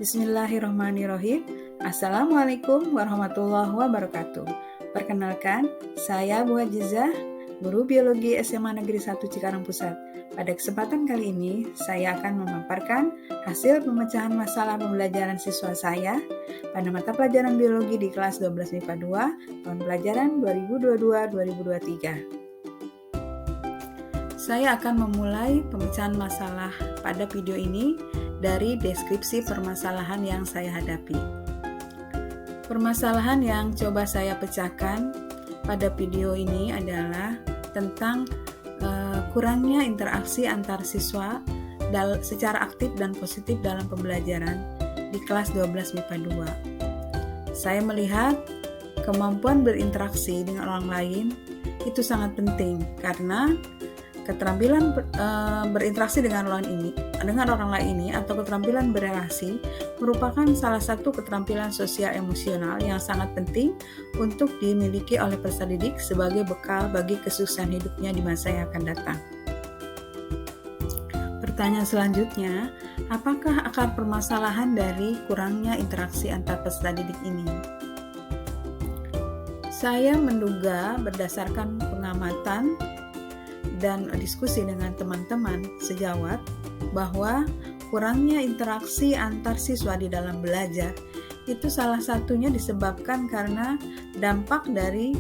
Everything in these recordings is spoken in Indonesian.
Bismillahirrahmanirrahim. Assalamualaikum warahmatullahi wabarakatuh. Perkenalkan, saya Bu Hajizah, Guru Biologi SMA Negeri 1 Cikarang Pusat. Pada kesempatan kali ini, saya akan memaparkan hasil pemecahan masalah pembelajaran siswa saya pada mata pelajaran biologi di kelas 12 MIPA 2 tahun pelajaran 2022-2023. Saya akan memulai pemecahan masalah pada video ini dari deskripsi permasalahan yang saya hadapi. Permasalahan yang coba saya pecahkan pada video ini adalah tentang kurangnya interaksi antar siswa secara aktif dan positif dalam pembelajaran di kelas 12 MIPA 2. Saya melihat kemampuan berinteraksi dengan orang lain itu sangat penting karena keterampilan berinteraksi dengan orang lain ini atau keterampilan berelasi merupakan salah satu keterampilan sosial emosional yang sangat penting untuk dimiliki oleh peserta didik sebagai bekal bagi kesuksesan hidupnya di masa yang akan datang. Pertanyaan selanjutnya, apakah akar permasalahan dari kurangnya interaksi antar peserta didik ini? Saya menduga berdasarkan pengamatan dan diskusi dengan teman-teman sejawat bahwa kurangnya interaksi antar siswa di dalam belajar itu salah satunya disebabkan karena dampak dari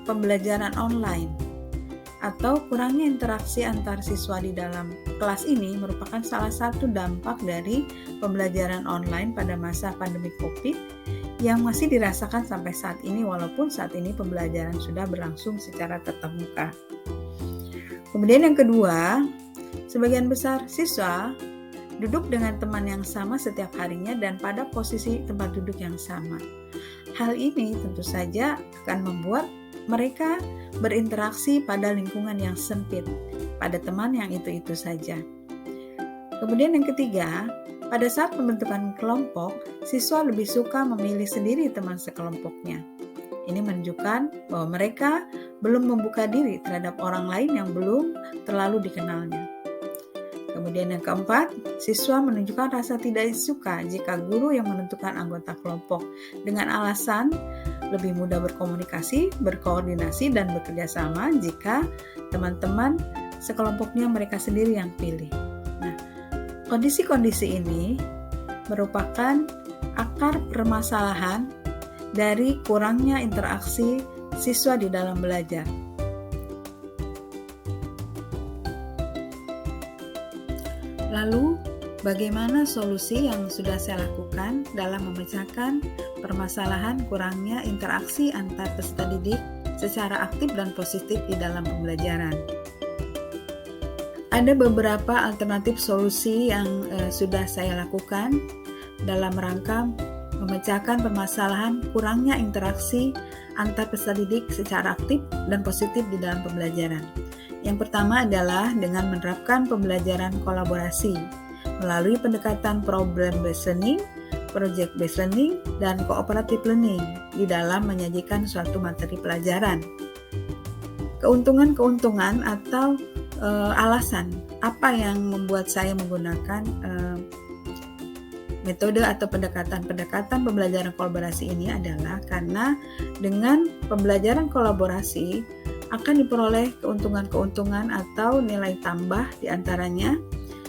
pembelajaran online atau kurangnya interaksi antar siswa di dalam kelas ini merupakan salah satu dampak dari pembelajaran online pada masa pandemi COVID yang masih dirasakan sampai saat ini walaupun saat ini pembelajaran sudah berlangsung secara tatap muka. Kemudian yang kedua, sebagian besar siswa duduk dengan teman yang sama setiap harinya dan pada posisi tempat duduk yang sama. Hal ini tentu saja akan membuat mereka berinteraksi pada lingkungan yang sempit, pada teman yang itu-itu saja. Kemudian yang ketiga, pada saat pembentukan kelompok, siswa lebih suka memilih sendiri teman sekelompoknya. Ini menunjukkan bahwa mereka belum membuka diri terhadap orang lain yang belum terlalu dikenalnya. Kemudian yang keempat, siswa menunjukkan rasa tidak suka jika guru yang menentukan anggota kelompok dengan alasan lebih mudah berkomunikasi, berkoordinasi, dan bekerja sama jika teman-teman sekelompoknya mereka sendiri yang pilih. Nah, kondisi-kondisi ini merupakan akar permasalahan dari kurangnya interaksi siswa di dalam belajar. Lalu, bagaimana solusi yang sudah saya lakukan dalam memecahkan permasalahan kurangnya interaksi antar peserta didik secara aktif dan positif di dalam pembelajaran? Ada beberapa alternatif solusi yang sudah saya lakukan dalam rangka memecahkan permasalahan kurangnya interaksi antar peserta didik secara aktif dan positif di dalam pembelajaran. Yang pertama adalah dengan menerapkan pembelajaran kolaborasi melalui pendekatan problem-based learning, project-based learning, dan cooperative learning di dalam menyajikan suatu materi pelajaran. Keuntungan-keuntungan atau alasan apa yang membuat saya menggunakan metode atau pendekatan pembelajaran kolaborasi ini adalah karena dengan pembelajaran kolaborasi akan diperoleh keuntungan-keuntungan atau nilai tambah diantaranya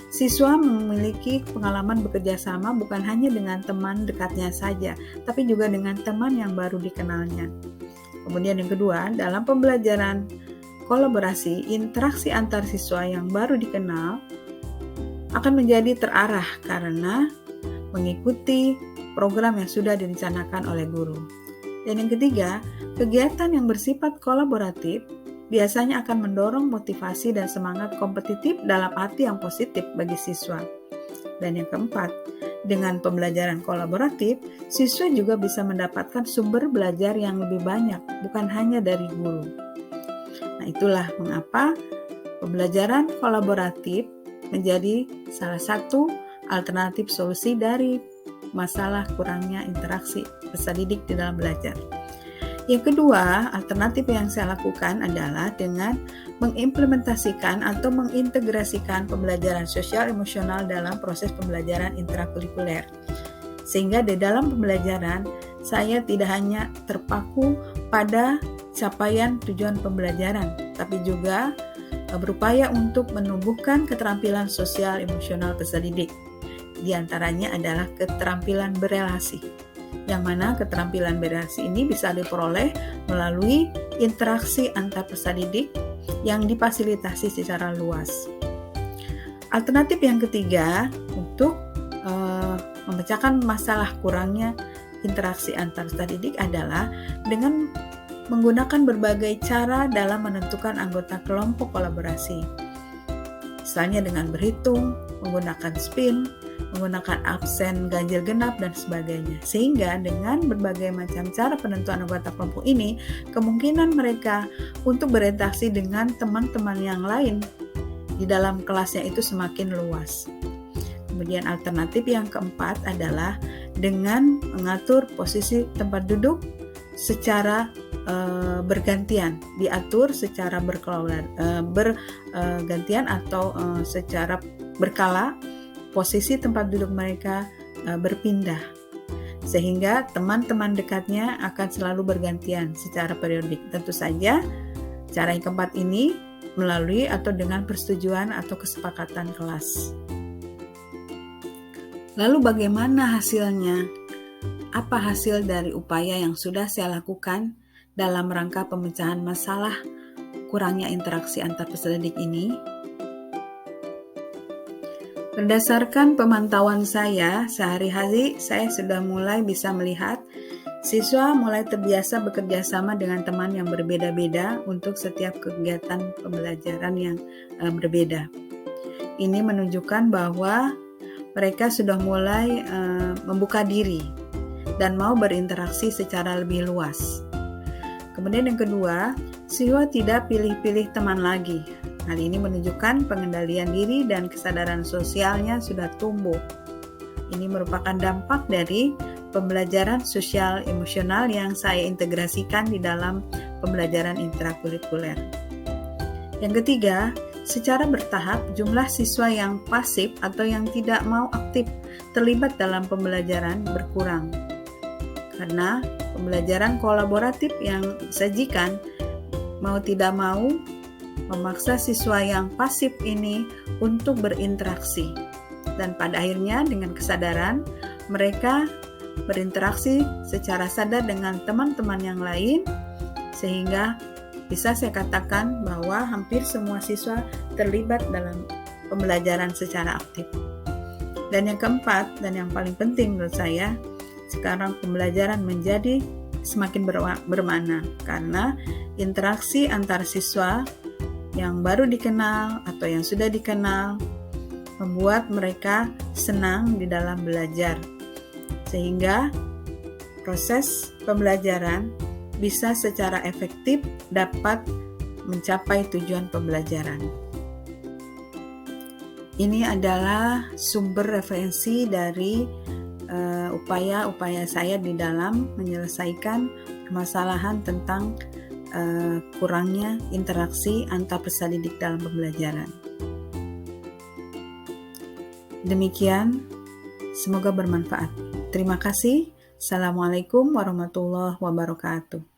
siswa memiliki pengalaman bekerja sama bukan hanya dengan teman dekatnya saja, tapi juga dengan teman yang baru dikenalnya. Kemudian yang kedua, dalam pembelajaran kolaborasi, interaksi antar siswa yang baru dikenal akan menjadi terarah karena mengikuti program yang sudah direncanakan oleh guru. Dan yang ketiga, kegiatan yang bersifat kolaboratif biasanya akan mendorong motivasi dan semangat kompetitif dalam arti yang positif bagi siswa. Dan yang keempat, dengan pembelajaran kolaboratif, siswa juga bisa mendapatkan sumber belajar yang lebih banyak, bukan hanya dari guru. Nah, itulah mengapa pembelajaran kolaboratif menjadi salah satu alternatif solusi dari masalah kurangnya interaksi peserta didik di dalam belajar. Yang kedua, alternatif yang saya lakukan adalah dengan mengimplementasikan atau mengintegrasikan pembelajaran sosial emosional dalam proses pembelajaran intrakurikuler. Sehingga di dalam pembelajaran, saya tidak hanya terpaku pada capaian tujuan pembelajaran, tapi juga berupaya untuk menumbuhkan keterampilan sosial emosional peserta didik. Di antaranya adalah keterampilan berelasi, yang mana keterampilan berelasi ini bisa diperoleh melalui interaksi antar peserta didik yang difasilitasi secara luas. Alternatif yang ketiga untuk memecahkan masalah kurangnya interaksi antar peserta didik adalah dengan menggunakan berbagai cara dalam menentukan anggota kelompok kolaborasi. Misalnya dengan berhitung, menggunakan spin, menggunakan absen ganjil genap, dan sebagainya. Sehingga dengan berbagai macam cara penentuan anggota kelompok ini, kemungkinan mereka untuk berinteraksi dengan teman-teman yang lain di dalam kelasnya itu semakin luas. Kemudian alternatif yang keempat adalah dengan mengatur posisi tempat duduk secara bergantian, diatur secara bergantian atau secara berkala. Posisi tempat duduk mereka berpindah, sehingga teman-teman dekatnya akan selalu bergantian secara periodik. Tentu saja cara yang keempat ini melalui atau dengan persetujuan atau kesepakatan kelas. Lalu bagaimana hasilnya? Apa hasil dari upaya yang sudah saya lakukan dalam rangka pemecahan masalah kurangnya interaksi antar peserta didik ini? Berdasarkan pemantauan saya, sehari-hari saya sudah mulai bisa melihat siswa mulai terbiasa bekerja sama dengan teman yang berbeda-beda untuk setiap kegiatan pembelajaran yang berbeda. Ini menunjukkan bahwa mereka sudah mulai membuka diri dan mau berinteraksi secara lebih luas. Kemudian yang kedua, siswa tidak pilih-pilih teman lagi. Hal ini menunjukkan pengendalian diri dan kesadaran sosialnya sudah tumbuh. Ini merupakan dampak dari pembelajaran sosial emosional yang saya integrasikan di dalam pembelajaran intrakurikuler. Yang ketiga, secara bertahap jumlah siswa yang pasif atau yang tidak mau aktif terlibat dalam pembelajaran berkurang. Karena pembelajaran kolaboratif yang disajikan mau tidak mau memaksa siswa yang pasif ini untuk berinteraksi. Dan pada akhirnya dengan kesadaran mereka berinteraksi secara sadar dengan teman-teman yang lain, sehingga bisa saya katakan bahwa hampir semua siswa terlibat dalam pembelajaran secara aktif. Dan yang keempat dan yang paling penting menurut saya, sekarang pembelajaran menjadi semakin bermakna karena interaksi antar siswa yang baru dikenal atau yang sudah dikenal membuat mereka senang di dalam belajar, sehingga proses pembelajaran bisa secara efektif dapat mencapai tujuan pembelajaran. Ini adalah sumber referensi dari upaya-upaya saya di dalam menyelesaikan permasalahan tentang kurangnya interaksi antar peserta didik dalam pembelajaran. Demikian, semoga bermanfaat. Terima kasih. Assalamualaikum warahmatullahi wabarakatuh.